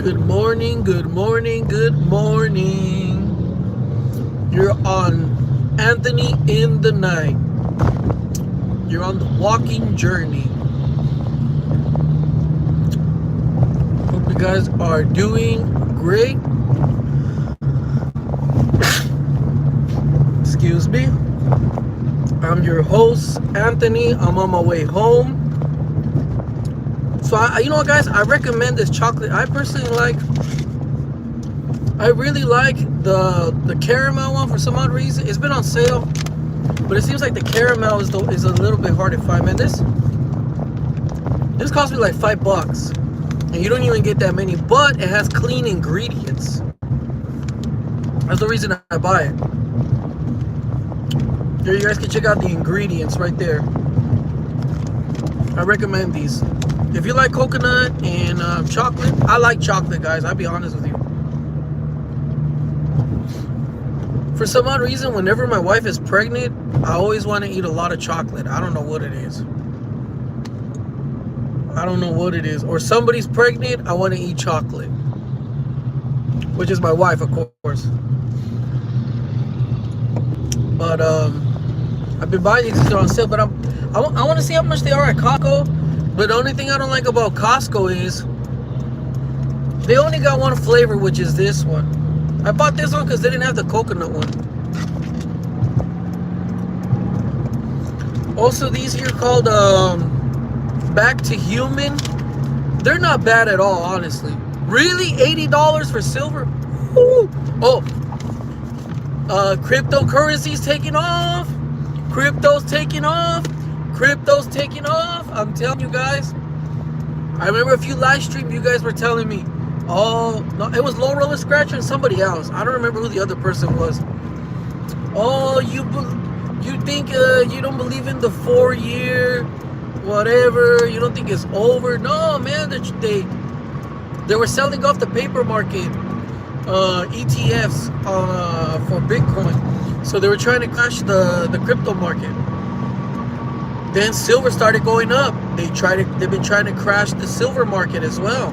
Good morning, good morning, good morning. You're on Anthony in the Night. You're on the walking journey. Hope you guys are doing great. Excuse me. I'm your host, Anthony. I'm on my way home. So, you know what, guys? I recommend this chocolate. I really like the caramel one for some odd reason. It's been on sale, but it seems like the caramel is a little bit hard to find. Man, this cost me like $5, and you don't even get that many. But it has clean ingredients. That's the reason I buy it. There, you guys can check out the ingredients right there. I recommend these. If you like coconut and chocolate, I like chocolate, guys. I'll be honest with you. For some odd reason, whenever my wife is pregnant, I always want to eat a lot of chocolate. I don't know what it is. Or somebody's pregnant, I want to eat chocolate. Which is my wife, of course. But I've been buying these on sale, but I want to see how much they are at Costco. But the only thing I don't like about Costco is they only got one flavor, which is this one. I bought this one because they didn't have the coconut one. Also, these here called Back to Human. They're not bad at all, honestly. Really? $80 for silver? Woo! Oh, cryptocurrency's taking off. Crypto's taking off. I'm telling you guys. I remember a few live streams you guys were telling me. Oh, no, it was Low Roller Scratcher and somebody else. I don't remember who the other person was. Oh, you think you don't believe in the 4-year whatever? You don't think it's over? No, man. They were selling off the paper market ETFs for Bitcoin. So they were trying to crash the crypto market. Then silver started going up. They've been trying to crash the silver market as well,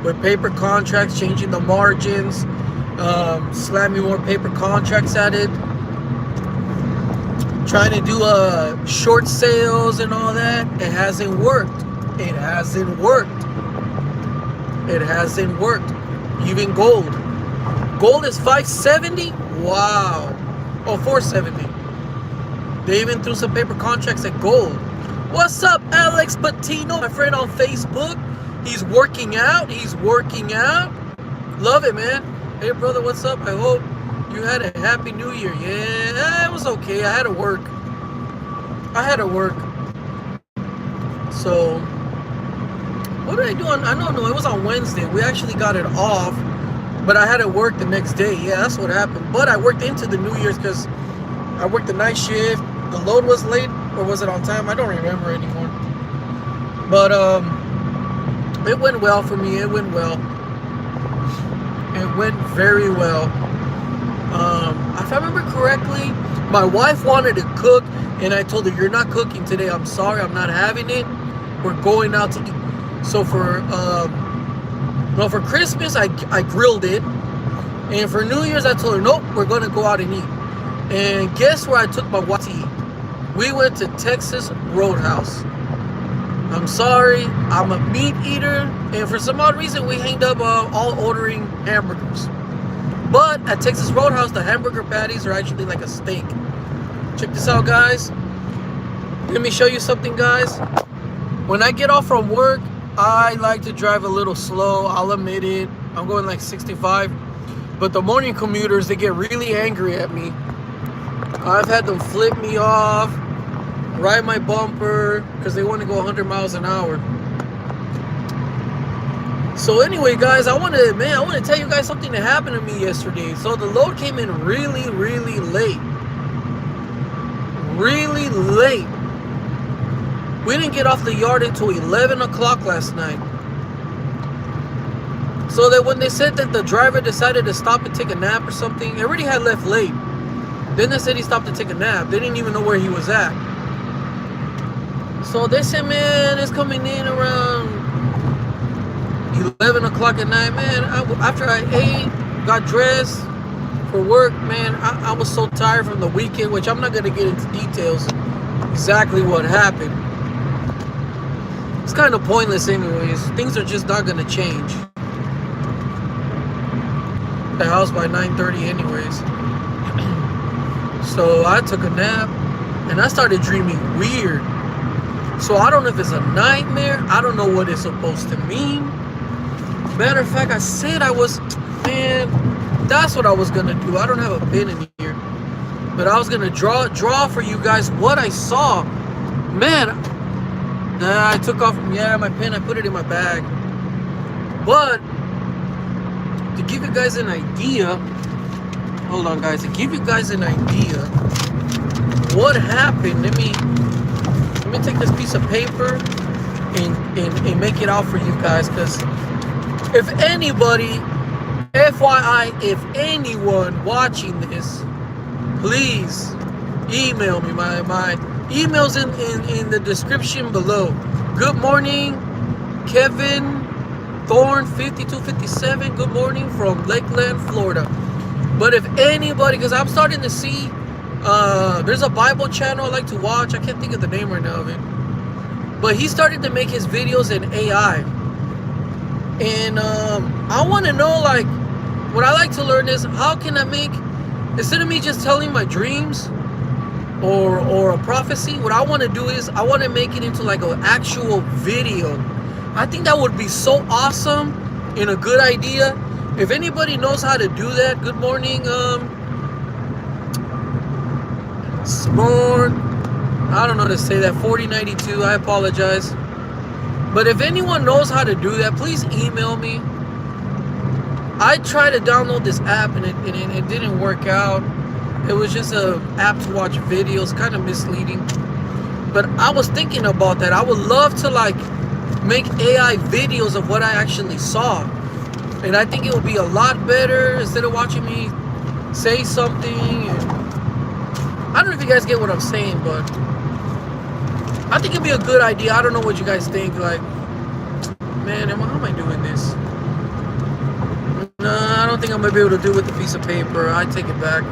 with paper contracts, changing the margins, slamming more paper contracts at it, trying to do short sales and all that. It hasn't worked. Even gold is $570. Wow. Oh, $470. They even threw some paper contracts at gold. What's up, Alex Patino, my friend on Facebook? He's working out. Love it, man. Hey, brother, what's up? I hope you had a happy new year. Yeah, it was okay. I had to work. So, what did I do on? I don't know. It was on Wednesday. We actually got it off, but I had to work the next day. Yeah, that's what happened. But I worked into the New Year's because I worked the night shift. The load was late, or was it on time? I don't remember anymore. But it went well for me. It went very well. If I remember correctly, my wife wanted to cook, and I told her, "You're not cooking today. I'm sorry, I'm not having it. We're going out to eat." So for Christmas, I grilled it, and for New Year's, I told her, "Nope, we're going to go out and eat." And guess where I took my wife to eat? We went to Texas Roadhouse. I'm sorry, I'm a meat eater, and for some odd reason, we hanged up all ordering hamburgers. But at Texas Roadhouse, the hamburger patties are actually like a steak. Check this out, guys. Let me show you something, guys. When I get off from work, I like to drive a little slow. I'll admit it. I'm going like 65. But the morning commuters, they get really angry at me. I've had them flip me off, ride my bumper, because they want to go 100 miles an hour. So anyway, guys, I want to tell you guys something that happened to me yesterday. So the load came in really late. We didn't get off the yard until 11 o'clock last night. So that when they said that the driver decided to stop and take a nap or something, he already had left late. Then they said he stopped to take a nap. They didn't even know where he was at. So they said, man, it's coming in around 11 o'clock at night, man. After I ate, got dressed for work, man, I was so tired from the weekend, which I'm not going to get into details exactly what happened. It's kind of pointless anyways. Things are just not going to change. The house by 9:30 anyways. So I took a nap and I started dreaming weird. So I don't know if it's a nightmare. I don't know what it's supposed to mean. Matter of fact, I said man, that's what I was gonna do. I don't have a pen in here, but I was gonna draw for you guys what I saw. Man, I took off my pen. I put it in my bag. But to give you guys an idea, hold on, guys. To give you guys an idea, what happened? Let me take this piece of paper and make it out for you guys, because if anybody, FYI, if anyone watching this, please email me. My email's in the description below. Good morning, Kevin Thorne 5257. Good morning from Lakeland, Florida. But if anybody, because I'm starting to see, there's a Bible channel I like to watch. I can't think of the name right now of it, but he started to make his videos in AI, and I want to know, like, what I like to learn is how can I make, instead of me just telling my dreams or a prophecy, what I want to do is I want to make it into like an actual video. I think that would be so awesome and a good idea. If anybody knows how to do that, good morning, Smart. I don't know how to say that. 4092. I apologize. But if anyone knows how to do that, please email me. I tried to download this app and it didn't work out. It was just an app to watch videos, kind of misleading. But I was thinking about that. I would love to like make AI videos of what I actually saw. And I think it would be a lot better instead of watching me say something. I don't know if you guys get what I'm saying, but I think it'd be a good idea. I don't know what you guys think. Like, man, how am I doing this? No, I don't think I'm gonna be able to do it with the piece of paper. I take it back.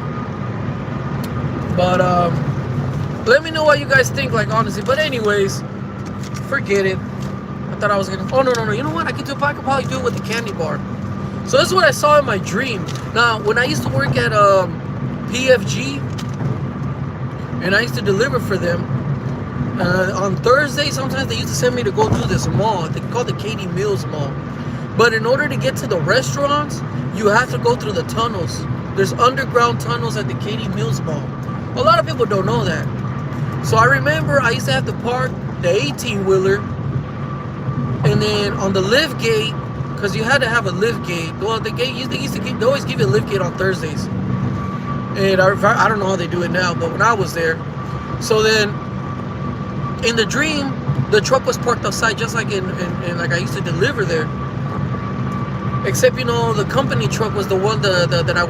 But let me know what you guys think, like, honestly. But anyways, forget it. I thought I was gonna. Oh no! You know what? I could probably do it with the candy bar. So this is what I saw in my dream. Now, when I used to work at PFG, and I used to deliver for them, on Thursday, sometimes they used to send me to go do this mall. They call it the Katy Mills Mall. But in order to get to the restaurants, you have to go through the tunnels. There's underground tunnels at the Katy Mills Mall. A lot of people don't know that. So I remember I used to have to park the 18-wheeler, and then on the lift gate, because you had to have a lift gate. Well, they always give you a lift gate on Thursdays. And I don't know how they do it now, but when I was there. So then, in the dream, the truck was parked outside, just like in like I used to deliver there. Except, you know, the company truck was the one that I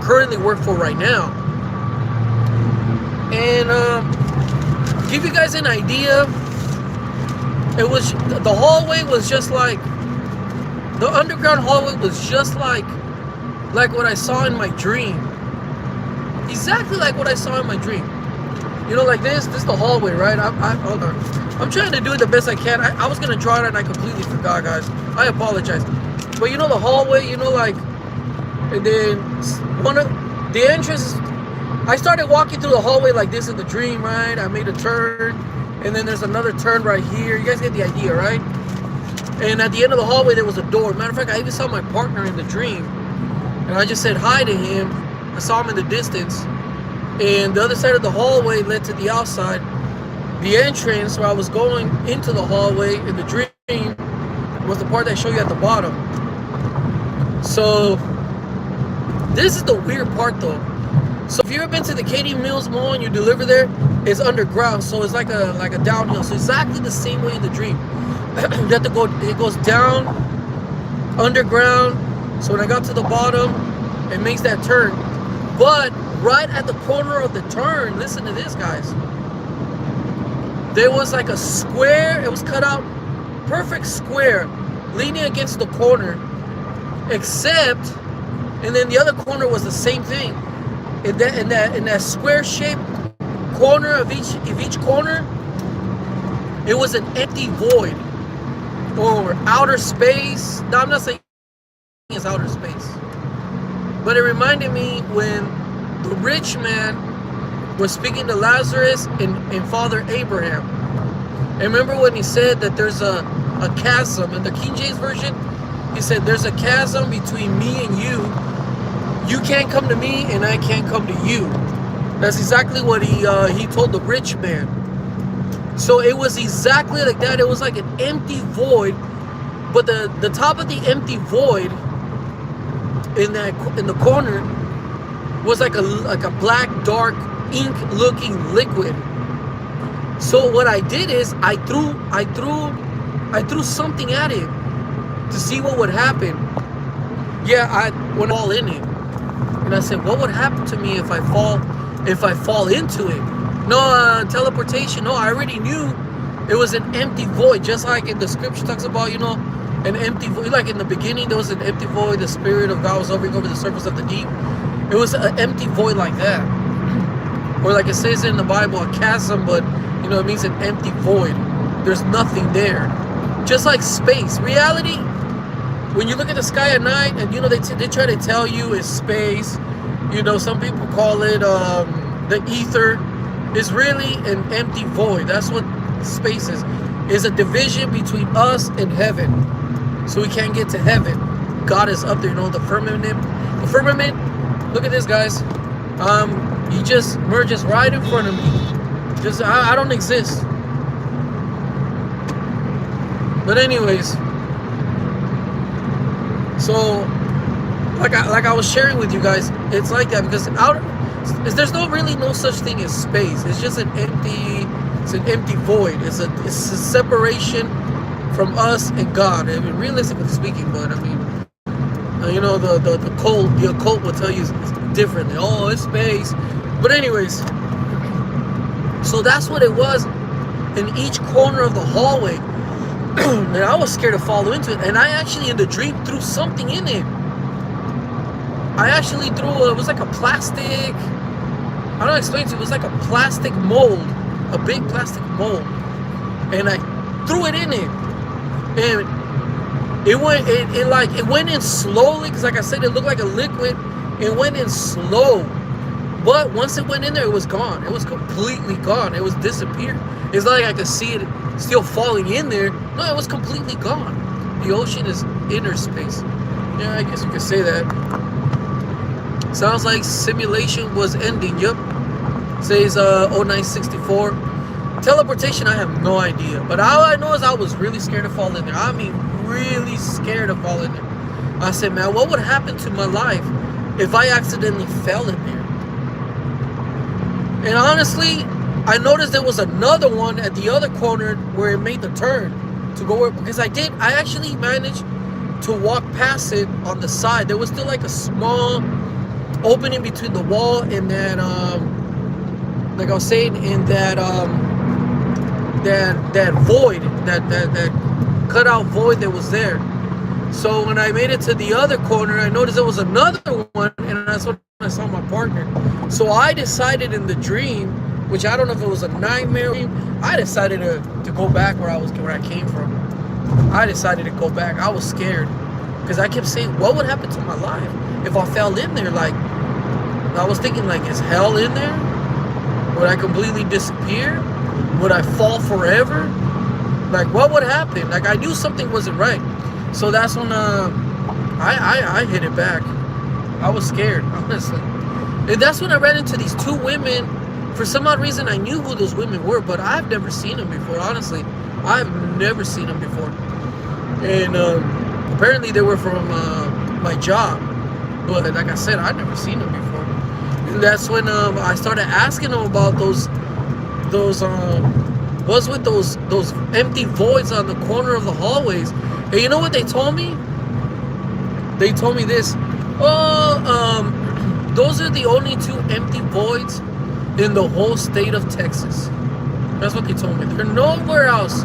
currently work for right now. And give you guys an idea, the hallway was just like, the underground hallway was just like what I saw in my dream. Exactly like what I saw in my dream. You know, like this is the hallway, right? Hold on. I'm trying to do it the best I can. I was gonna draw it and I completely forgot, guys. I apologize. But you know the hallway, you know, like, and then one of the entrances, I started walking through the hallway like this in the dream, right? I made a turn, and then there's another turn right here. You guys get the idea, right? And at the end of the hallway, there was a door. Matter of fact, I even saw my partner in the dream, and I just said hi to him. I saw him in the distance, and the other side of the hallway led to the outside. The entrance where I was going into the hallway in the dream was the part that I showed you at the bottom. So this is the weird part, though. So if you've ever been to the Katy Mills Mall and you deliver there, it's underground, so it's like a downhill. So exactly the same way in the dream. You have to go. It goes down, underground. So when I got to the bottom, it makes that turn. But right at the corner of the turn, listen to this, guys. There was like a square. It was cut out, perfect square. leaning against the corner, except, and then the other corner was the same thing. In that square shaped corner of each corner, it was an empty void or outer space. No, I'm not saying it's outer space, but it reminded me when the rich man was speaking to Lazarus and Father Abraham. And remember when he said that there's a chasm in the King James Version? He said there's a chasm between me and you. You can't come to me and I can't come to you. That's exactly what he told the rich man. So it was exactly like that. It was like an empty void, but the top of the empty void in the corner was like a black, dark, ink-looking liquid. So what I did is I threw something at it to see what would happen. Yeah, I went all in it, and I said, what would happen to me if I fall into it? No, teleportation. No, I already knew it was an empty void, just like in the scripture talks about, an empty void. Like in the beginning, there was an empty void. The Spirit of God was hovering over the surface of the deep. It was an empty void like that. Or like it says in the Bible, a chasm, but it means an empty void. There's nothing there. Just like space. Reality, when you look at the sky at night and they try to tell you it's space. Some people call it the ether. It's really an empty void. That's what space is. It's a division between us and heaven. So we can't get to heaven. God is up there, the firmament. The firmament, look at this, guys. He just merges right in front of me. I don't exist. But anyways, so like I was sharing with you guys, it's like that because there's no such thing as space. It's just an empty void. It's a separation from us and God. I mean, realistically speaking, but I mean, the occult will tell you differently. Oh, it's space. But anyways, so that's what it was in each corner of the hallway. And I was scared to fall into it. And I actually, in the dream, threw something in it. I actually threw, it was like a plastic, I don't know, explain to you, it was like a plastic mold, a big plastic mold. And I threw it in it. And it went in slowly, because like I said, it looked like a liquid. It went in slow. But once it went in there, it was gone. It was completely gone. It was disappeared. It's not like I could see it still falling in there. No, it was completely gone. The ocean is inner space. Yeah, I guess you could say that. Sounds like simulation was ending. Yep. Says 0964. Teleportation, I have no idea. But all I know is I was really scared to fall in there. I mean, really scared to fall in there. I said, man, what would happen to my life if I accidentally fell in there? And honestly, I noticed there was another one at the other corner where it made the turn to go where, because I actually managed to walk past it on the side. There was still like a small opening between the wall and that, like I was saying, in that void, that cutout void that was there. So when I made it to the other corner, I noticed there was another one, and that's when I saw my partner. So I decided in the dream, which I don't know if it was a nightmare dream, I decided to go back where I came from. I decided to go back. I was scared because I kept saying, what would happen to my life if I fell in there? Like, I was thinking, like, is hell in there? Would I completely disappear? Would I fall forever? Like, what would happen? Like, I knew something wasn't right. So that's when I hit it back. I was scared, honestly. And that's when I ran into these two women. For some odd reason, I knew who those women were, but I've never seen them before, honestly. I've never seen them before. And apparently they were from my job. But like I said, I'd never seen them before. And that's when I started asking them about those what's with those empty voids on the corner of the hallways. And you know what they told me? They told me this. Those are the only two empty voids in the whole state of Texas. That's what they told me. They're nowhere else,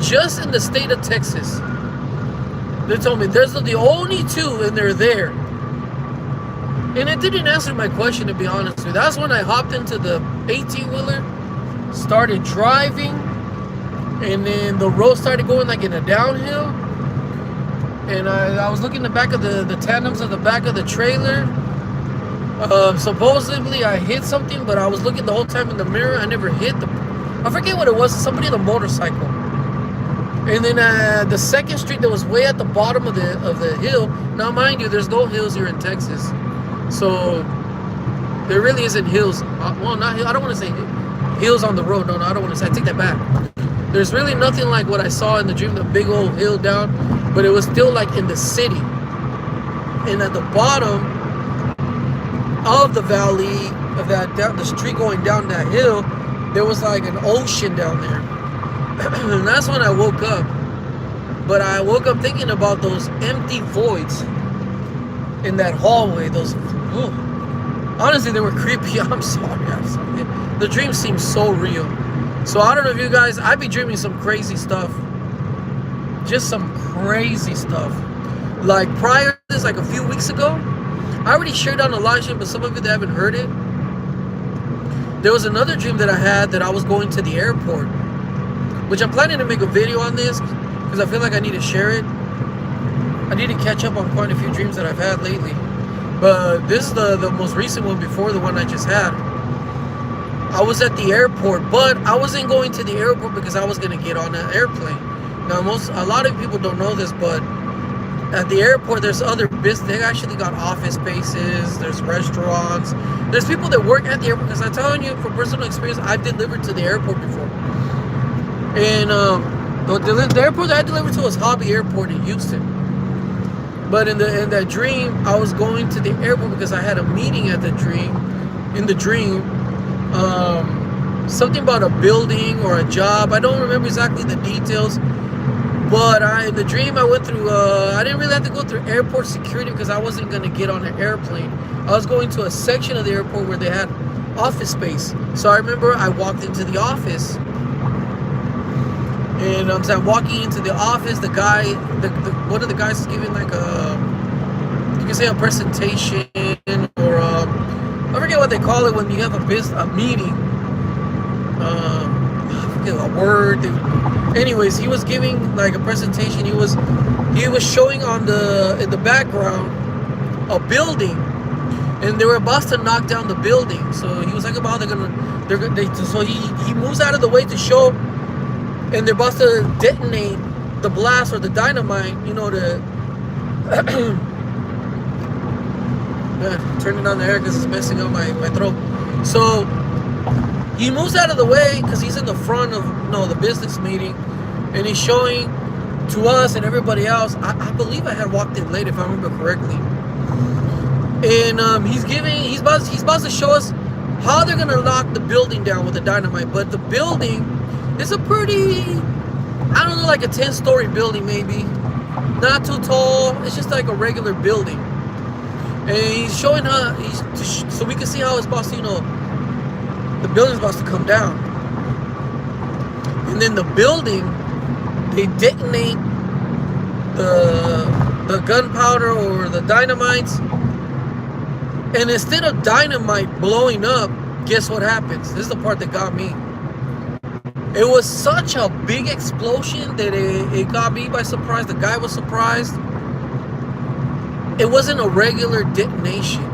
just in the state of Texas. They told me there's the only two, and they're there. And it didn't answer my question, to be honest with you. That's when I hopped into the 18-wheeler, started driving, and then the road started going like in a downhill. And I was looking in the back of the tandems of the back of the trailer. Supposedly I hit something, but I was looking the whole time in the mirror. I never hit I forget what it was. Somebody on a motorcycle. And then the second street that was way at the bottom of the hill. Now, mind you, there's no hills here in Texas, so there really isn't hills. Well, not I don't want to say hills on the road. No, I don't want to say. I take that back. There's really nothing like what I saw in the dream, the big old hill down, but it was still like in the city. And at the bottom of the valley of that down the street going down that hill, there was like an ocean down there. And that's when I woke up. But I woke up thinking about those empty voids in that hallway. Those, honestly, they were creepy. I'm sorry. The dream seems so real. So I don't know if you guys, I'd be dreaming some crazy stuff. Just some crazy stuff. Like prior to this, like a few weeks ago, I already shared on the live stream, but some of you that haven't heard it, there was another dream that I had that I was going to the airport, which I'm planning to make a video on this because I feel like I need to share it. I need to catch up on quite a few dreams that I've had lately. But this is the most recent one before the one I just had. I was at the airport, but I wasn't going to the airport because I was going to get on an airplane. Now, a lot of people don't know this, but at the airport, there's other business. They actually got office spaces. There's restaurants. There's people that work at the airport. Because I'm telling you, from personal experience, I've delivered to the airport before. And the airport that I delivered to was Hobby Airport in Houston. But in that dream, I was going to the airport because I had a meeting at the dream. In the dream, something about a building or a job. I don't remember exactly the details. But in the dream, I went through, I didn't really have to go through airport security because I wasn't going to get on an airplane. I was going to a section of the airport where they had office space. So I remember I walked into the office. And so I'm walking into the office. The guy, one of the guys is giving like you can say a presentation or I forget what they call it when you have a meeting. I forget a word. Anyways, he was giving like a presentation. He was showing in the background a building, and they were about to knock down the building. So he was like, about so he moves out of the way to show, and they're about to detonate the blast or the dynamite, turning on the air because it's messing up my throat. So he moves out of the way because he's in the front of the business meeting, and he's showing to us and everybody else. I believe I had walked in late, if I remember correctly. And he's about to show us how they're gonna knock the building down with the dynamite. But the building is a pretty, I don't know, like a 10-story building maybe. Not too tall. It's just like a regular building. And he's showing how so we can see how it's about to, the building's about to come down. And then the building, they detonate the gunpowder or the dynamites. And instead of dynamite blowing up, guess what happens? This is the part that got me. It was such a big explosion that it got me by surprise. The guy was surprised. It wasn't a regular detonation.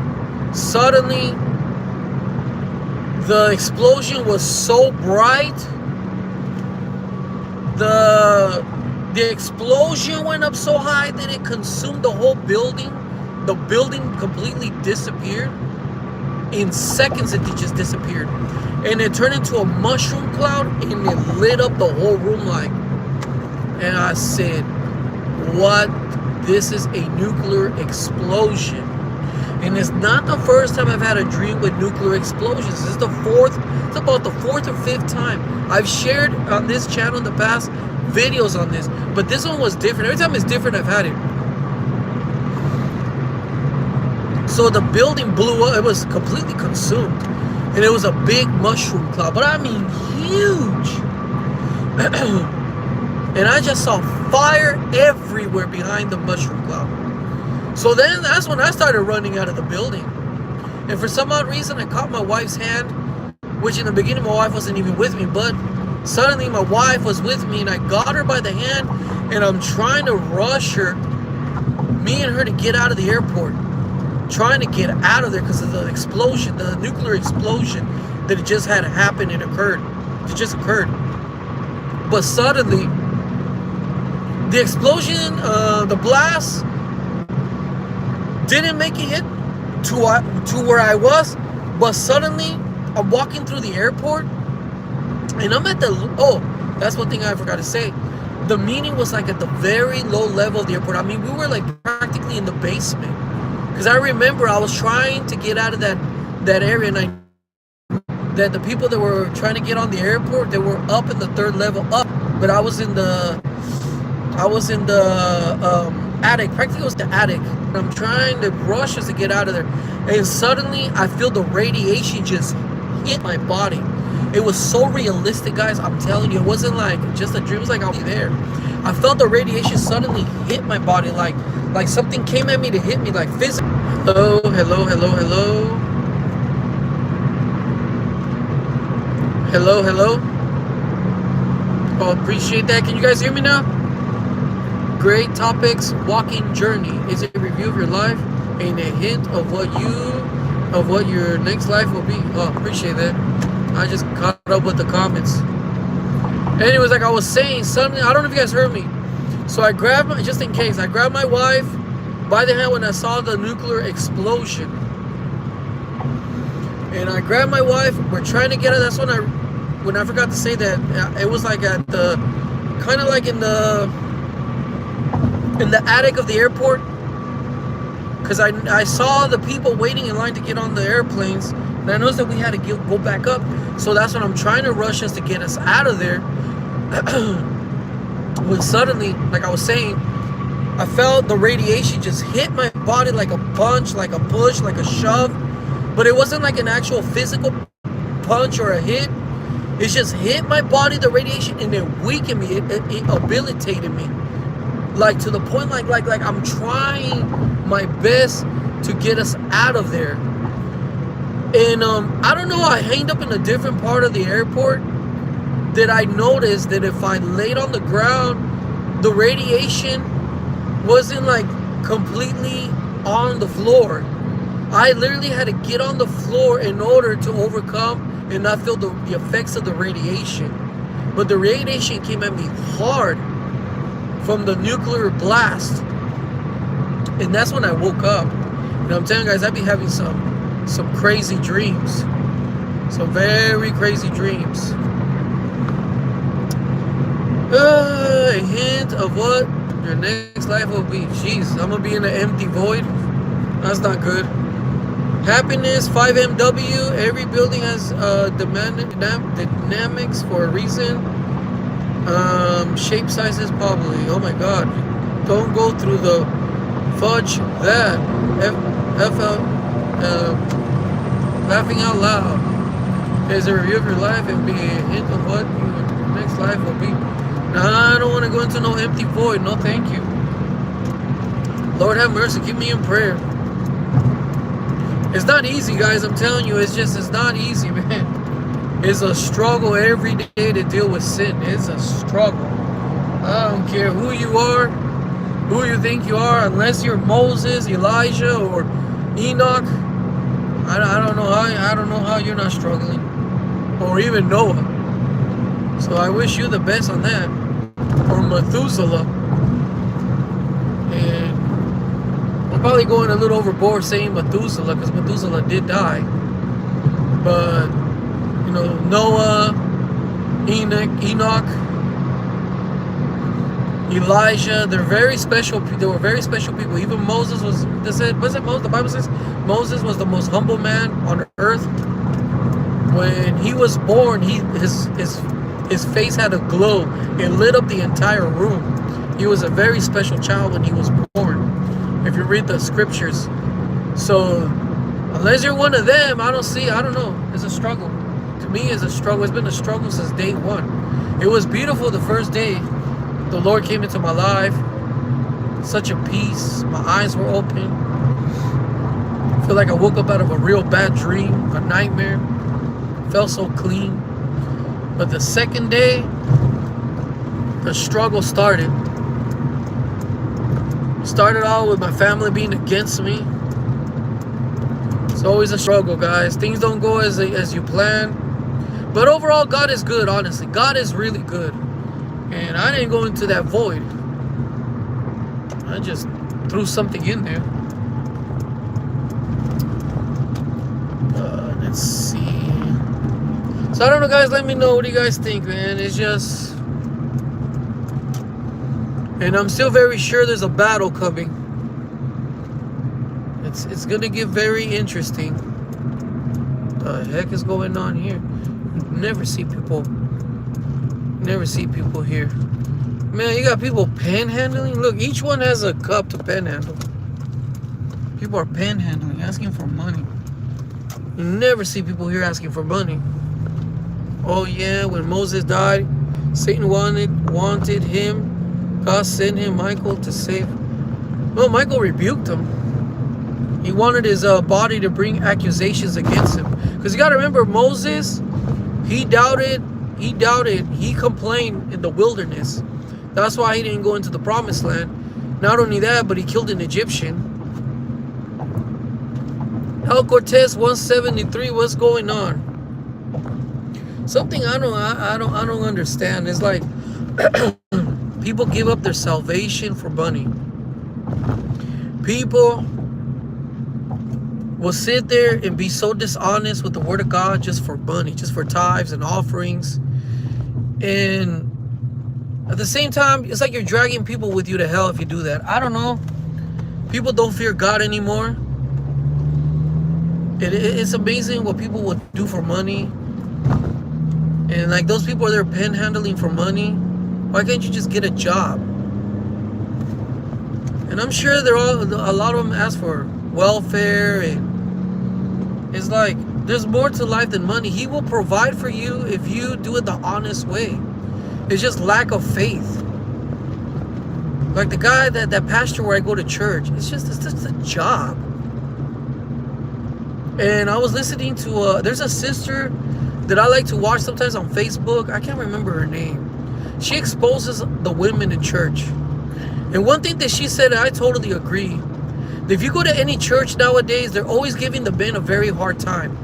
Suddenly, the explosion was so bright. The explosion went up so high that it consumed the whole building. The building completely disappeared. In seconds, it just disappeared. And it turned into a mushroom cloud, and it lit up the whole room like. And I said, what? This is a nuclear explosion. And it's not the first time I've had a dream with nuclear explosions. This is it's about the fourth or fifth time. I've shared on this channel in the past videos on this, but this one was different. Every time it's different, I've had it. So the building blew up. It was completely consumed. And it was a big mushroom cloud. But I mean huge. and I just saw fire everywhere behind the mushroom cloud. So then that's when I started running out of the building. And for some odd reason, I caught my wife's hand, which in the beginning my wife wasn't even with me, but suddenly my wife was with me, and I got her by the hand, and I'm trying to rush her, me and her, to get out of the airport. Trying to get out of there because of the explosion, the nuclear explosion that it just had happened and occurred. It just occurred. But suddenly, the explosion, the blast, didn't make it hit to where I was. But suddenly, I'm walking through the airport, and I'm at the, oh, that's one thing I forgot to say. The meeting was like at the very low level of the airport. I mean, we were like practically in the basement. Because I remember I was trying to get out of that area, and that the people that were trying to get on the airport, they were up in the third level up, but I was in the attic. Practically it was the attic. And I'm trying to rush us to get out of there, and suddenly I feel the radiation just hit my body. It was so realistic, guys. I'm telling you, it wasn't like just a dream. It was like I was there. I felt the radiation suddenly hit my body, like something came at me to hit me, like physically. Hello, hello, hello, hello. Hello, hello. Oh, appreciate that. Can you guys hear me now? Great topics. Walking journey. Is it a review of your life and a hint of what your next life will be? Oh, appreciate that. I just caught up with the comments. Anyways, like I was saying, suddenly, I don't know if you guys heard me. So I grabbed my, just in case, I grabbed my wife by the hand when I saw the nuclear explosion. And I grabbed my wife. We're trying to get her. That's when I forgot to say that it was like at the, kind of like in the attic of the airport. Because I saw the people waiting in line to get on the airplanes. And I noticed that we had to go back up. So that's when I'm trying to rush us to get us out of there. When suddenly, like I was saying, I felt the radiation just hit my body like a punch, like a push, like a shove. But it wasn't like an actual physical punch or a hit. It just hit my body, the radiation, and it weakened me. It habilitated me. Like to the point like I'm trying my best to get us out of there. And I don't know, I hanged up in a different part of the airport that I noticed that if I laid on the ground, the radiation wasn't like completely on the floor. I literally had to get on the floor in order to overcome and not feel the effects of the radiation. But the radiation came at me hard from the nuclear blast. And that's when I woke up. And I'm telling you guys, I'd be having some crazy dreams. Some very crazy dreams. A hint of what your next life will be. Jeez, I'm gonna be in an empty void. That's not good. Happiness, 5MW. Every building has dynamics for a reason. Shape sizes probably. Oh my god. Don't go through the fudge that. Laughing out loud. Is a review of your life and be a hint of what your next life will be. Nah, I don't want to go into no empty void. No, thank you. Lord have mercy. Keep me in prayer. It's not easy, guys. I'm telling you, it's not easy, man. It's a struggle every day to deal with sin. It's a struggle. I don't care who you are, who you think you are, unless you're Moses, Elijah, or Enoch. I don't know how you're not struggling, or even Noah. So I wish you the best on that, or Methuselah. And I'm probably going a little overboard saying Methuselah, because Methuselah did die. But you know, Noah, Enoch, Elijah, they're very special. They were very special people. Even Moses was. The Bible says Moses was the most humble man on earth. When he was born, his face had a glow. It lit up the entire room. He was a very special child when he was born. If you read the scriptures, so unless you're one of them, I don't know. It's a struggle. To me, it's a struggle. It's been a struggle since day one. It was beautiful the first day. The Lord came into my life. Such a peace. My eyes were open. I feel like I woke up out of a real bad dream, a nightmare. Felt so clean. But the second day, the struggle started. Started out with my family being against me. It's always a struggle, guys. Things don't go as you plan. But overall, God is good, honestly. God is really good. And I didn't go into that void. I just threw something in there. Let's see. So I don't know, guys. Let me know. What do you guys think, man? It's just... And I'm still very sure there's a battle coming. It's going to get very interesting. The heck is going on here? Never see people here. Man, you got people panhandling. Look, each one has a cup to panhandle. People are panhandling, asking for money. You never see people here asking for money. Oh yeah, when Moses died, Satan wanted him. God sent him Michael to save. Well, Michael rebuked him. He wanted his body to bring accusations against him. Because you got to remember, Moses, he doubted. He complained in the wilderness. That's why he didn't go into the promised land. Not only that, but he killed an Egyptian. El Cortez 173, what's going on? Something I don't understand. It's like people give up their salvation for money. People will sit there and be so dishonest with the word of God just for money, just for tithes and offerings. And at the same time, it's like you're dragging people with you to hell if you do that. I don't know. People don't fear God anymore. It's amazing what people would do for money. And like those people are there panhandling for money. Why can't you just get a job? And I'm sure a lot of them ask for welfare, and it's like there's more to life than money. He will provide for you if you do it the honest way. It's just lack of faith. Like the guy, that pastor where I go to church, it's just a job. And I was listening to there's a sister that I like to watch sometimes on Facebook. I can't remember her name. She exposes the women in church. And one thing that she said, I totally agree. If you go to any church nowadays, they're always giving the men a very hard time.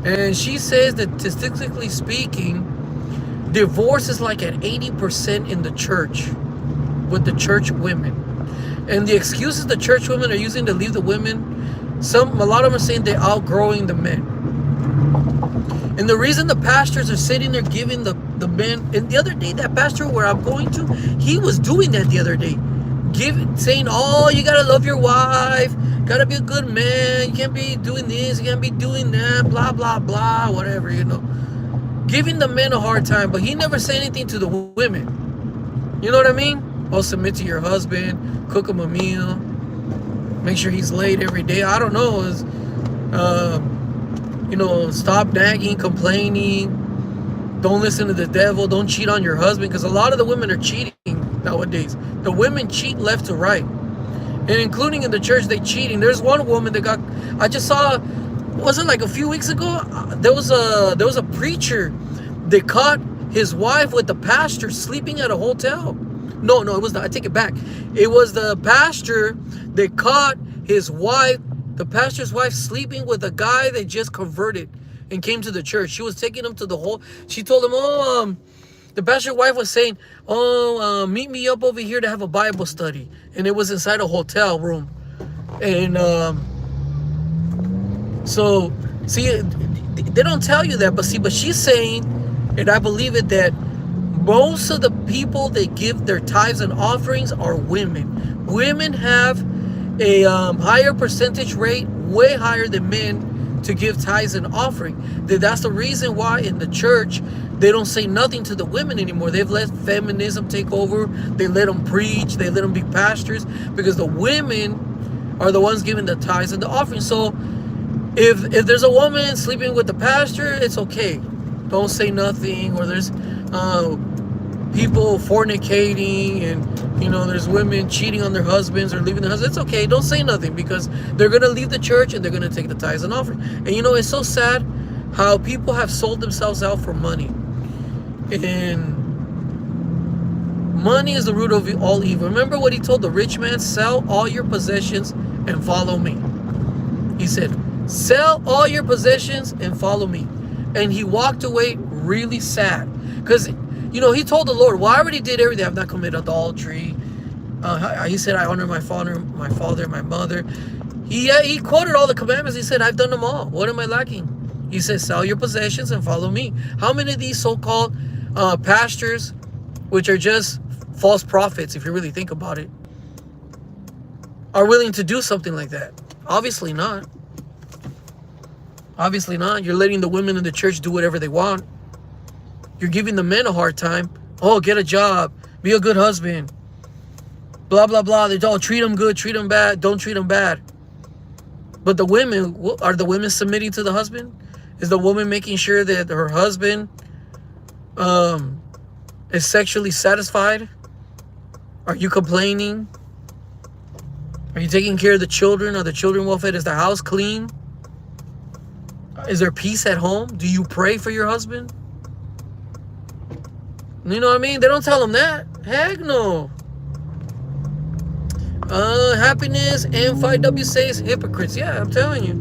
And she says that statistically speaking, divorce is like at 80% in the church with the church women. And the excuses the church women are using to leave the women, a lot of them are saying they're outgrowing the men. And the reason the pastors are sitting there giving the men, and the other day, that pastor where I'm going to, he was doing that the other day. Saying, oh, you gotta love your wife, gotta be a good man, you can't be doing this, you can't be doing that, blah, blah, blah, whatever, you know. Giving the men a hard time, but he never said anything to the women. You know what I mean? Oh, submit to your husband, cook him a meal, make sure he's late every day. I don't know. Stop nagging, complaining. Don't listen to the devil. Don't cheat on your husband, because a lot of the women are cheating nowadays. The women cheat left to right, and including in the church, they cheating. There's one woman that I just saw, wasn't like a few weeks ago, there was a preacher that caught his wife with the pastor sleeping at a hotel. No, it was not. I take it back. It was the pastor that caught the pastor's wife sleeping with a guy that just converted and came to the church. She was taking him to she told him, the pastor's wife was saying, meet me up over here to have a Bible study. And it was inside a hotel room. And so, see, they don't tell you that, but she's saying, and I believe it, that most of the people that give their tithes and offerings are women. Women have a higher percentage rate, way higher than men, to give tithes and offering. That's the reason why in the church they don't say nothing to the women anymore. They've let feminism take over. They let them preach. They let them be pastors, because the women are the ones giving the tithes and the offering. So if there's a woman sleeping with the pastor, it's okay. Don't say nothing. Or there's people fornicating, and there's women cheating on their husbands or leaving their husbands. It's okay, don't say nothing, because they're going to leave the church and they're going to take the tithes and offering. And it's so sad how people have sold themselves out for money. And money is the root of all evil. Remember what he told the rich man? Sell all your possessions and follow me. He said, sell all your possessions and follow me. And he walked away really sad, because he told the Lord, well, I already did everything. I've not committed adultery. He said, I honor my father, my mother. He quoted all the commandments. He said, I've done them all. What am I lacking? He says, sell your possessions and follow me. How many of these so-called pastors, which are just false prophets, if you really think about it, are willing to do something like that? Obviously not. Obviously not. You're letting the women in the church do whatever they want. You're giving the men a hard time. Oh, get a job. Be a good husband. Blah, blah, blah. They don't treat them good, treat them bad. Don't treat them bad. But the women, are the women submitting to the husband? Is the woman making sure that her husband is sexually satisfied? Are you complaining? Are you taking care of the children? Are the children well fed? Is the house clean? Is there peace at home? Do you pray for your husband? You know what I mean? They don't tell them that. Heck no. Happiness and 5W says hypocrites. Yeah, I'm telling you.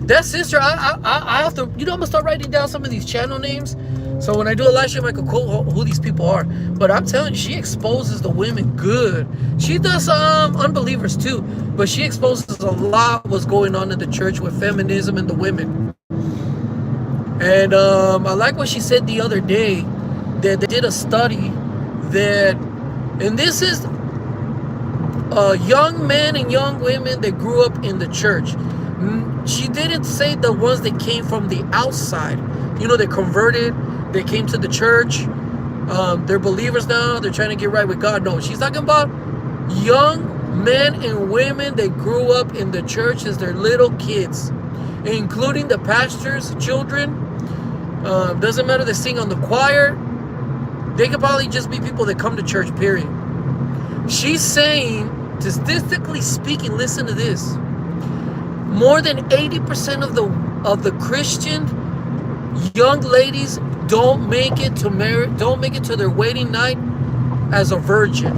That sister, I have to, I'm going to start writing down some of these channel names. So when I do a live stream, I can quote who these people are. But I'm telling you, she exposes the women good. She does unbelievers too. But she exposes a lot what's going on in the church with feminism and the women. And I like what she said the other day, that they did a study that, and this is young men and young women that grew up in the church. She didn't say the ones that came from the outside. They converted, they came to the church, they're believers now, they're trying to get right with God. No, she's talking about young men and women that grew up in the church as their little kids, including the pastors' children. Doesn't matter, they sing on the choir. They could probably just be people that come to church, period. She's saying, statistically speaking, listen to this. More than 80% of the Christian young ladies don't make it to their wedding night as a virgin.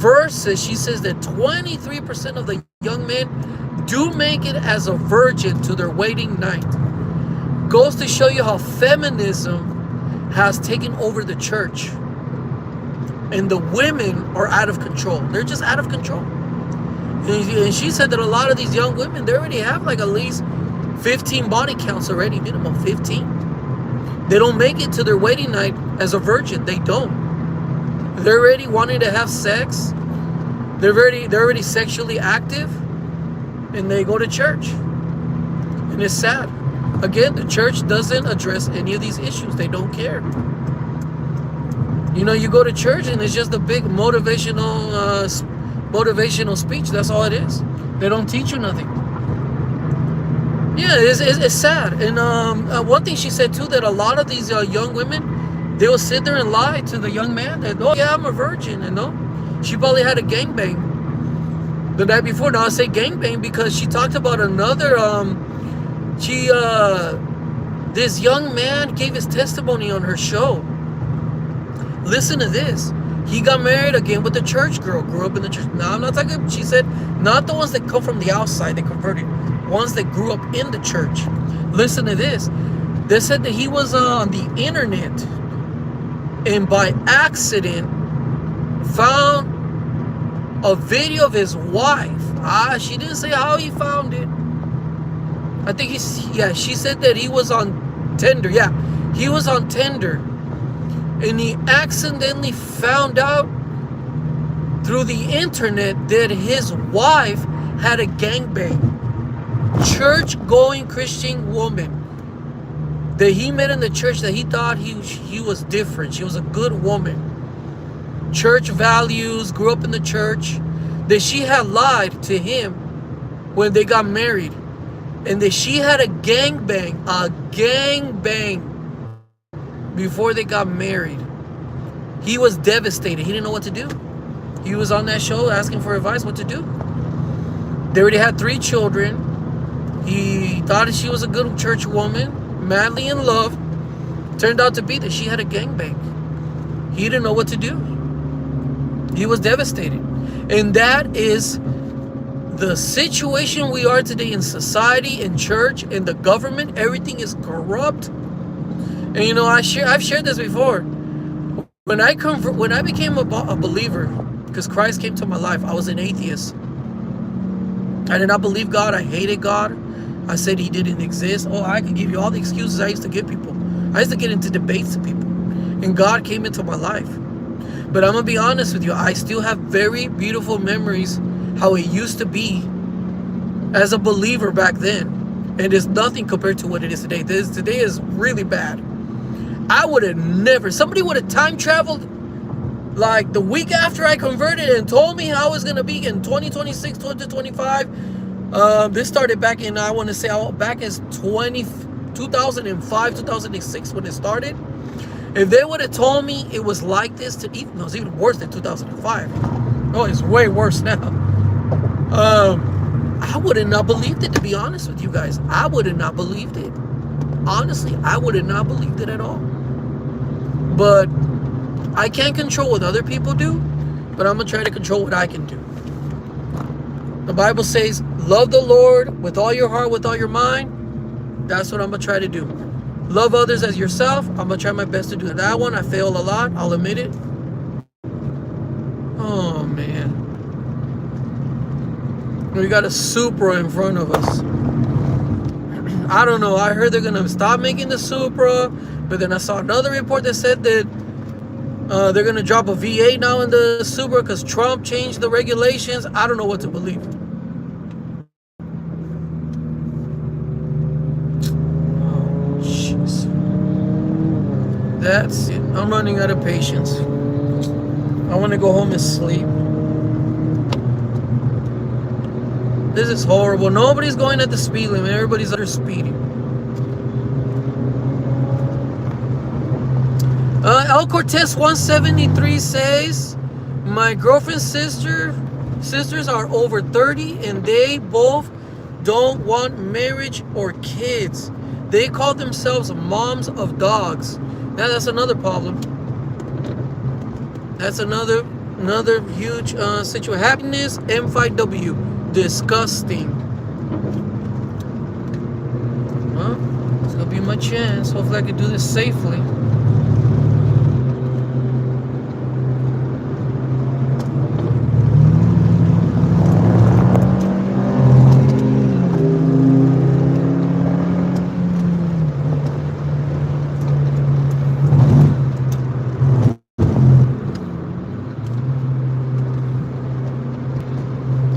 Versus, she says that 23% of the young men do make it as a virgin to their wedding night. Goes to show you how feminism has taken over the church. And the women are out of control. They're just out of control. And she said that a lot of these young women, they already have like at least 15 body counts already, minimum 15. They don't make it to their wedding night as a virgin. They don't. They're already wanting to have sex. They're already sexually active. And they go to church. And it's sad. Again, the church doesn't address any of these issues. They don't care. You go to church and it's just a big motivational speech. That's all it is. They don't teach you nothing. Yeah, it's sad. And one thing she said too, that a lot of these young women, they will sit there and lie to the young man that, oh yeah, I'm a virgin. And she probably had a gangbang the night before. Now I say gangbang because she talked about another. This young man gave his testimony on her show. Listen to this. He got married again with a church girl. Grew up in the church. Now I'm not talking. She said not the ones that come from the outside. They converted. Ones that grew up in the church. Listen to this. They said that he was on the internet and by accident found a video of his wife. She didn't say how he found it. I think she said that he was on Tinder. Yeah, he was on Tinder. And he accidentally found out through the internet that his wife had a gangbang. Church-going Christian woman that he met in the church that he thought he was different. She was a good woman. Church values, grew up in the church. That she had lied to him when they got married. And that she had a gangbang before they got married. He was devastated. He didn't know what to do. He was on that show asking for advice what to do. They already had 3 children. He thought that she was a good church woman, madly in love. Turned out to be that she had a gangbang. He didn't know what to do. He was devastated. And that is the situation we are today in society, in church, in the government. Everything is corrupt. And you know, I've shared this before. When I became a believer, because Christ came to my life, I was an atheist. I did not believe God. I hated God. I said he didn't exist. Oh, I could give you all the excuses I used to give people. I used to get into debates with people. And God came into my life. But I'm going to be honest with you. I still have very beautiful memories how it used to be as a believer back then. And it's nothing compared to what it is today. Today is really bad. I would have never, somebody would have time traveled like the week after I converted and told me how I was going to be in 2026, 2025. This started back in, I want to say, back as 2005, 2006 when it started. If they would have told me it was like this, it was even worse than 2005. Oh, it's way worse now. I would have not believed it, to be honest with you guys. I would have not believed it. Honestly, I would have not believed it at all. But I can't control what other people do, but I'm going to try to control what I can do. The Bible says, love the Lord with all your heart, with all your mind. That's what I'm going to try to do. Love others as yourself. I'm going to try my best to do that one. I fail a lot. I'll admit it. Oh, man. We got a Supra in front of us. I don't know. I heard they're going to stop making the Supra. But then I saw another report that said that they're going to drop a V8 now in the Supra because Trump changed the regulations. I don't know what to believe. Oh, jeez. That's it. I'm running out of patience. I want to go home and sleep. This is horrible. Nobody's going at the speed limit. Everybody's under speeding. El Cortez 173 says, my girlfriend's sisters are over 30 and they both don't want marriage or kids. They call themselves moms of dogs. Now that's another problem. That's another huge situation. Happiness M5W. Disgusting. Well, it's gonna be my chance. Hopefully I can do this safely.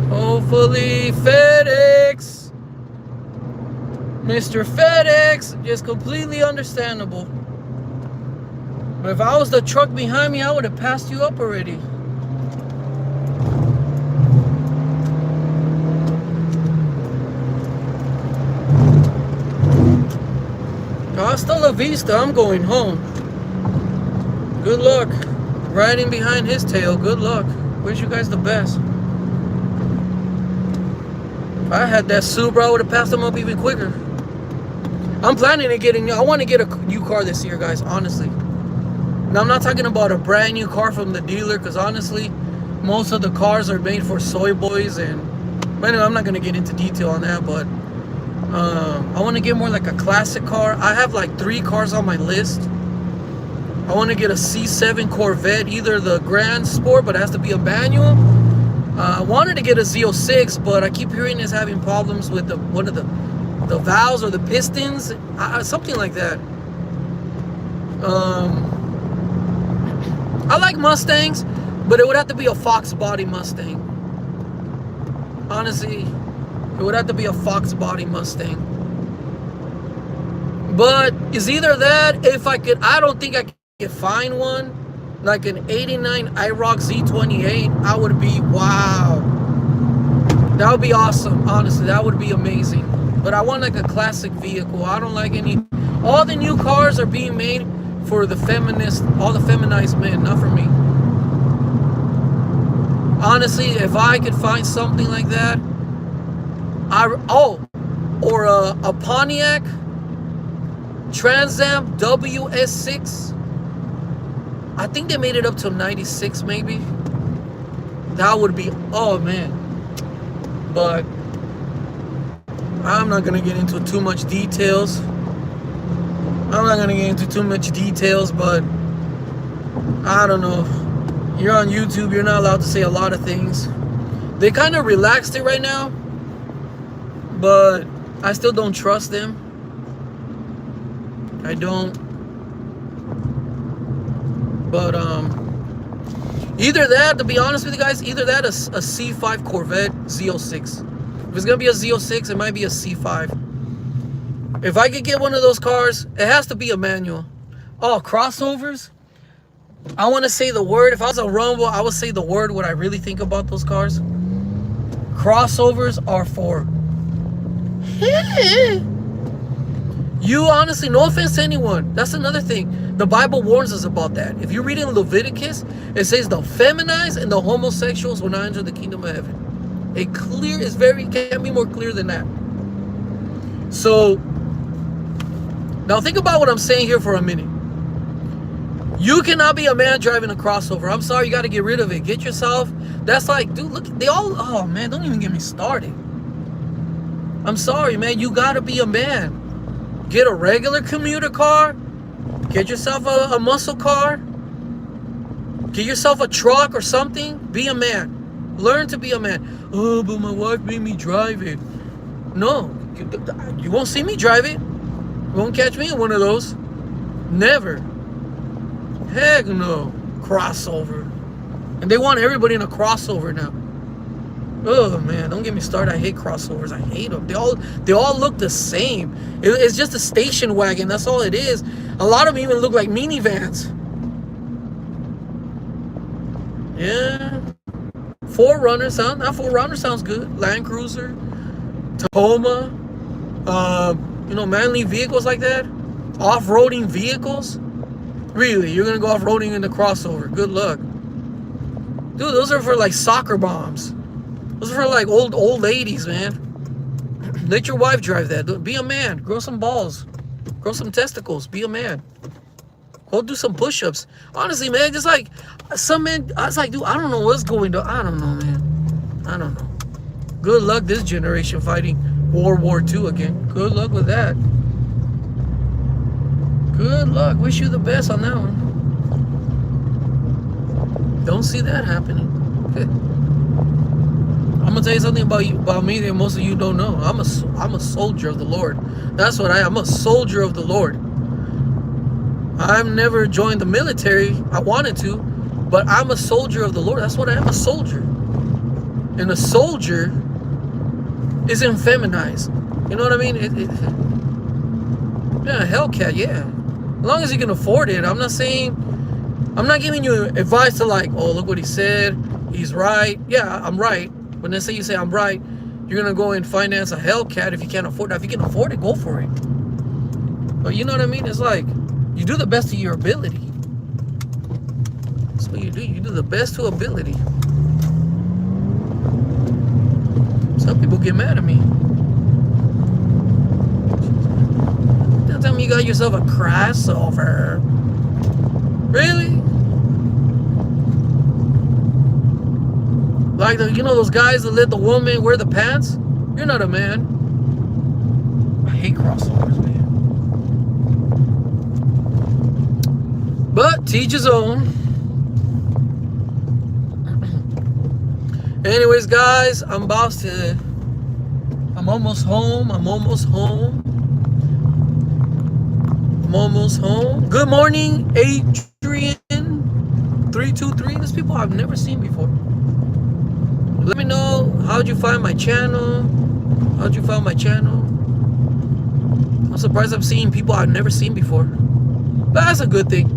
Hopefully FedEx, Mr. FedEx, just completely understandable. But if I was the truck behind me, I would have passed you up already. Hasta la vista, I'm going home. Good luck. Riding behind his tail, good luck. Wish you guys the best. If I had that Subaru, I would have passed them up even quicker. I'm planning to get I want to get a new car this year, guys, honestly. Now, I'm not talking about a brand new car from the dealer, because honestly, most of the cars are made for soy boys. But anyway, I'm not going to get into detail on that, but I want to get more like a classic car. I have like 3 cars on my list. I want to get a C7 Corvette, either the Grand Sport, but it has to be a manual. I wanted to get a Z06, but I keep hearing it's having problems with one of the valves or the pistons, something like that. I like Mustangs, but it would have to be a Fox body Mustang. Honestly, it would have to be a Fox body Mustang. But it's either that, if I could, I don't think I could find one. Like an 89 IROC Z28, I would be, wow. That would be awesome, honestly. That would be amazing. But I want like a classic vehicle. I don't like all the new cars are being made for the feminist, all the feminized men, not for me. Honestly, if I could find something like that, or a Pontiac Trans Am WS6. I think they made it up to 96 maybe. That would be, oh man. But I'm not gonna get into too much details. But I don't know. You're on YouTube, you're not allowed to say a lot of things. They kind of relaxed it right now, but I still don't trust them. I don't. But either that, to be honest with you guys, either that, a C5 Corvette Z06. If it's gonna be a Z06, it might be a C5. If I could get one of those cars, it has to be a manual. Oh, crossovers. I want to say the word. If I was a Rumble, I would say the word what I really think about those cars. Crossovers are for you, honestly, no offense to anyone. That's another thing. The Bible warns us about that. If you read in Leviticus, it says the feminized and the homosexuals will not enter the kingdom of heaven. It clear is very, can't be more clear than that. So now think about what I'm saying here for a minute. You cannot be a man driving a crossover. I'm sorry, you got to get rid of it. Get yourself. That's like, dude, look, they all, oh man, don't even get me started. I'm sorry, man, you got to be a man. Get a regular commuter car. Get yourself a muscle car. Get yourself a truck or something. Be a man. Learn to be a man. Oh, but my wife made me drive it. No, you won't see me drive it. You won't catch me in one of those. Never. Heck no. Crossover. And they want everybody in a crossover now. Oh man, don't get me started. I hate crossovers. I hate them. They all look the same. It's just a station wagon. That's all it is. A lot of them even look like minivans. Yeah. 4Runner sounds good. Land Cruiser, Tacoma, manly vehicles like that. Off-roading vehicles. Really, you're gonna go off-roading in the crossover? Good luck, dude. Those are for like soccer moms. Those are for like old ladies, man. Let your wife drive that. Be a man. Grow some balls. Grow some testicles. Be a man. Go do some push-ups. Honestly, man, just like some men, I was like, dude, I don't know what's going on. I don't know, man. I don't know. Good luck this generation fighting World War II again. Good luck with that. Good luck. Wish you the best on that one. Don't see that happening. I'm gonna tell you something about me that most of you don't know. I'm a soldier of the Lord. That's what I am. I'm a soldier of the Lord. I've never joined the military. I wanted to, but I'm a soldier of the Lord. That's what I am, a soldier. And a soldier isn't feminized. You know what I mean? Yeah, Hellcat, yeah. As long as you can afford it. I'm not giving you advice to like, oh, look what he said. He's right. Yeah, I'm right. When they say you say I'm right, you're going to go and finance a Hellcat if you can't afford it. If you can afford it, go for it. But you know what I mean? It's like, you do the best of your ability. That's what you do. You do the best to ability. Some people get mad at me. Don't tell me you got yourself a crossover. Really? Like those guys that let the woman wear the pants? You're not a man. I hate crossovers, man. But teach his own. Anyways, guys, I'm almost home. I'm almost home. Good morning, Adrian323. There's people I've never seen before. Let me know, how'd you find my channel? I'm surprised I'm seeing people I've never seen before. But that's a good thing.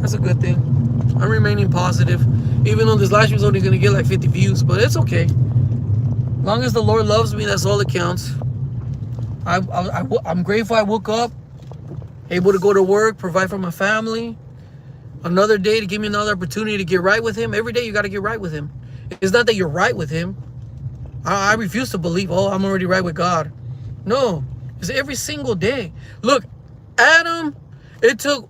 I'm remaining positive. Even though this live stream is only going to get like 50 views. But it's okay. As long as the Lord loves me, that's all that counts. I'm grateful I woke up able to go to work, provide for my family. Another day to give me another opportunity to get right with him. Every day you got to get right with him. It's not that you're right with him. I refuse to believe, oh, I'm already right with God. No, it's every single day. Look, Adam, it took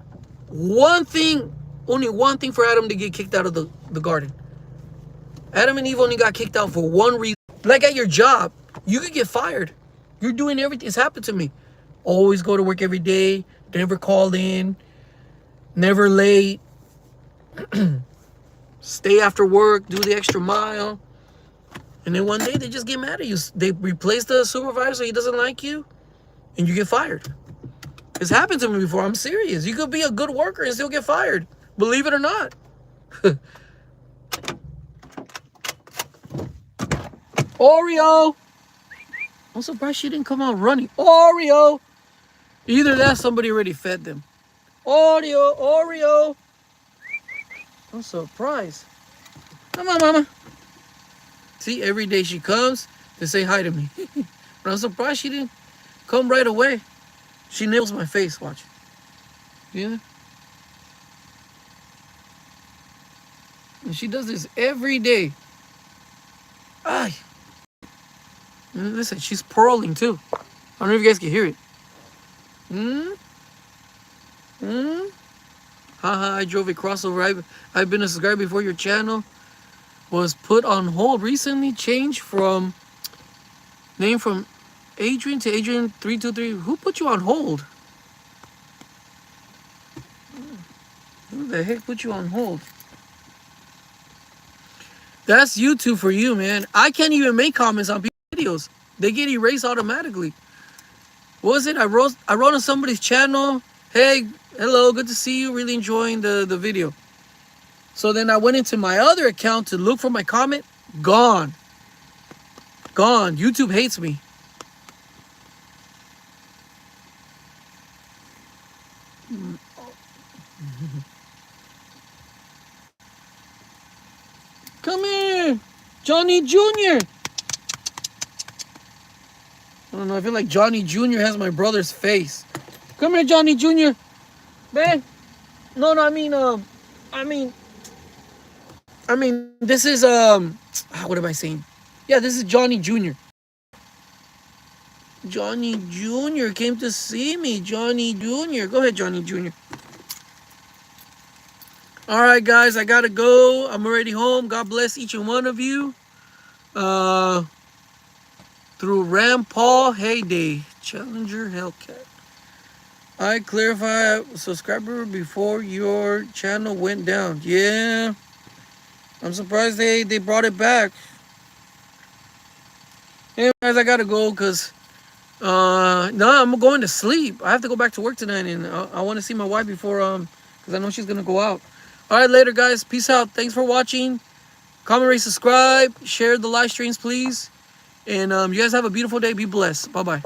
only one thing for Adam to get kicked out of the garden. Adam and Eve only got kicked out for one reason. Like at your job, you could get fired. You're doing everything. It's happened to me. Always go to work every day. Never call in. Never late. Stay after work. Do the extra mile. And then one day they just get mad at you. They replace the supervisor. He doesn't like you. And you get fired. It's happened to me before. I'm serious. You could be a good worker and still get fired. Believe it or not. Oreo. I'm surprised she didn't come out running. Oreo. Either that, somebody already fed them. Oreo. I'm surprised. Come on, mama. See, every day she comes to say hi to me. But I'm surprised she didn't come right away. She nails my face, watch. Yeah. And she does this every day. Ay. And listen, she's purling too. I don't know if you guys can hear it. Haha, I drove a crossover. I've been a subscriber before. Your channel was put on hold recently. Changed from name from Adrian to Adrian323. Who put you on hold? Who the heck put you on hold? That's YouTube for you, man. I can't even make comments on videos. They get erased automatically. What was it? I wrote on somebody's channel. Hey, hello, good to see you. Really enjoying the video. So then I went into my other account to look for my comment. Gone. Gone. YouTube hates me. Come here, Johnny Jr. I don't know, I feel like Johnny Jr. has my brother's face. Come here, Johnny Jr. Man. No, I mean, this is, what am I saying? Yeah, this is Johnny Jr. Johnny Jr. came to see me. Johnny Jr. Go ahead, Johnny Jr. All right, guys, I gotta go. I'm already home. God bless each and one of you. Through Ram Paul Heyday, Challenger Hellcat. I clarify subscriber before your channel went down. Yeah. I'm surprised they brought it back. Anyways, I gotta go because no, I'm going to sleep. I have to go back to work tonight, and I want to see my wife before because I know she's gonna go out. All right, later, guys. Peace out. Thanks for watching. Comment, rate, subscribe, share the live streams, please. And you guys have a beautiful day. Be blessed. Bye-bye.